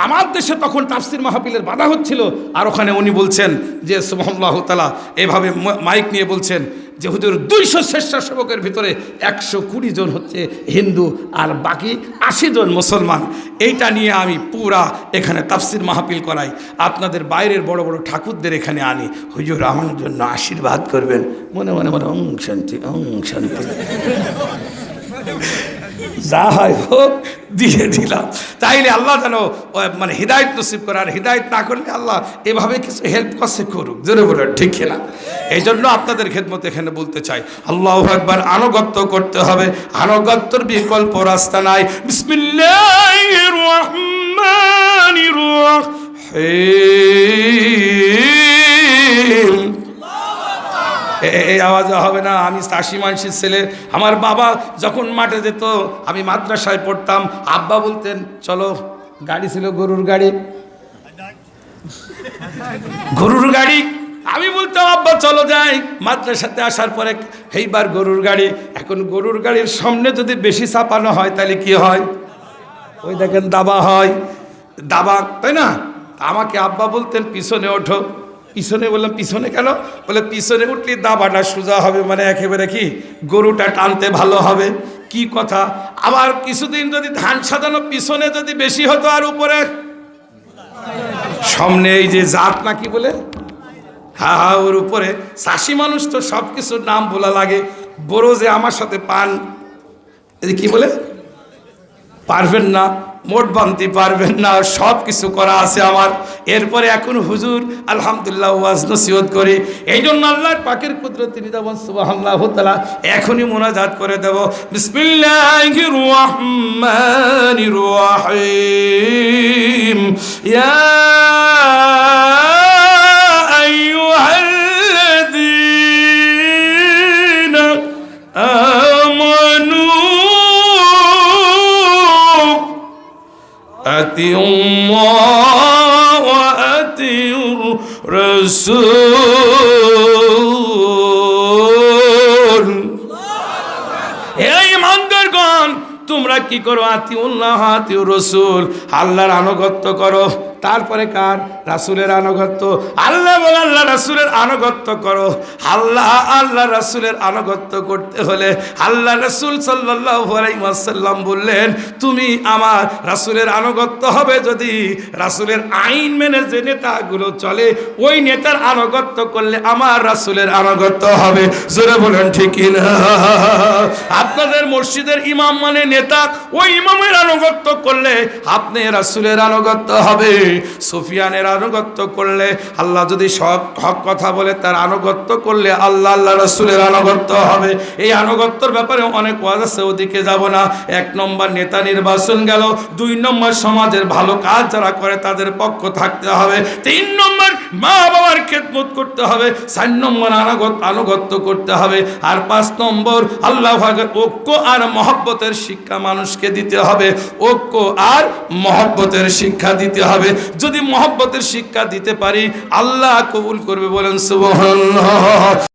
আমার দেশে তখন তাফসির মাহফিলের বাধা হচ্ছিল, আর ওখানে উনি বলছেন যে সুবহানাল্লাহু তাআলা এভাবে মাইক নিয়ে বলছেন যে হুজুর 200 স্বেচ্ছাসেবকের ভিতরে 120 জন হচ্ছে হিন্দু আর বাকি 80 জন মুসলমান। এইটা নিয়ে আমি পুরা এখানে তাফসির মাহফিল করাই, আপনাদের বাইরের বড় বড় ঠাকুরদের এখানে আনি, হুজুর আমার জন্য আশীর্বাদ করবেন। মনে মনে মনে ওং শান্তি ওং শান্তি। যা হয় হোক, দিয়ে দিলাম। তাইলে আল্লাহ যেন মানে হৃদায়ত নসিব করে, আর হৃদায়ত না করলে আল্লাহ এভাবে কিছু হেল্প করছে করুক, জোরে বলেন ঠিক কিনা? এই জন্য আপনাদের খেদমত এখানে বলতে চাই, আল্লাহু আকবার, আনুগত্য করতে হবে, আনুগত্যের বিকল্প রাস্তা নাই। বিসমিল্লাহির রহমানির রহিম। এই আওয়াজে হবে না। আমি 80 মানুষের ছেলে। আমার বাবা যখন মাঠে যেত, আমি মাদ্রাসায় পড়তাম, আব্বা বলতেন চলো, গাড়ি ছিল গরুর গাড়ি, গরুর গাড়ি। আমি বলতাম আব্বা চলো যাই। মাদ্রাসাতে আসার পরে এইবার গরুর গাড়ি। এখন গরুর গাড়ির সামনে যদি বেশি চাপানো হয় তাহলে কি হয়? ওই দেখেন দাবা হয়, দাবা, তাই না? আমাকে আব্বা বলতেন পিছনে ওঠো। পিছনে বললাম পিছনে কেন? বলে পিছনে উঠলে দাবাটা সোজা হবে, মানে একেবারে কি গরুটা টানতে ভালো হবে। কি কথা! আবার কিছুদিন যদি ধান সাজানো পিছনে যদি বেশি হতো আর উপরে সামনে এই যে জাত নাকি বলে, হ্যাঁ হ্যাঁ, ওর উপরে চাষি মানুষ তো সব কিছুর নাম বলা লাগে। বড় যে আমার সাথে পান এই কি বলে পারবেন না, মোট বানতে পারবেন না, সব কিছু করা আছে আমার। এরপরে এখন হুজুর আলহামদুলিল্লাহ ওয়াজ নসিহত করে। এই জন্য আল্লাহর পাকের কুদরত নিদাবন সুবহানাল্লাহু তাআলা এখনই মুনাজাত করে দেব। বিসমিল্লাহির রহমানির রহিম। ইয়া আইয়ুহাল্লাযীনা আমানু আতিউল্লাহ ওয়া আতিউর রাসূল। এই ইমানদারগণ, তোমরা কি করো? আতিউল্লাহ আতিউর রাসূল, আল্লাহর আনুগত্য করো। তারপরে কার? রাসূলের আনুগত্য। আল্লাহ বলে আল্লাহ রাসূলের আনুগত্য করো। আল্লাহ রাসূলের আনুগত্য করতে হলে আল্লাহ রাসূল সাল্লাল্লাহু আলাইহি ওয়াসাল্লাম বললেন, তুমি আমার রাসূলের আনুগত্য হবে যদি রাসূলের আইন মেনে যে নেতাগুলো চলে, ওই নেতার আনুগত্য করলে আমার রাসূলের আনুগত্য হবে। জোরে বলেন ঠিক না? আপনাদের মসজিদের ইমাম মানে নেতা, ওই ইমামের আনুগত্য করলে আপনি রাসূলের আনুগত্য হবে। সুফিয়ানের আনুগত্য করলে, আল্লাহ যদি সব হক কথা বলে তার আনুগত্য করলে আল্লাহ রাসূলের আনুগত্য হবে। এই আনুগত্যের ব্যাপারে অনেক ওয়াজ আছে, ওদিকে যাব না। 1 নম্বর নেতা নির্বাচন গেল, 2 নম্বর সমাজের ভালো কাজ যারা করে তাদের পক্ষ থাকতে হবে, 3 নম্বর মা বাবার খেদমত করতে হবে, 4 নম্বর আনুগত্য করতে হবে, আর 5 নম্বর আল্লাহ পাকের ঐক্য আর মহব্বতের শিক্ষা মানুষকে দিতে হবে। ঐক্য আর মহব্বতের শিক্ষা দিতে হবে। যদি মহব্বতের শিক্ষা দিতে পারি আল্লাহ কবুল করবে, বলেন সুবহানাল্লাহ।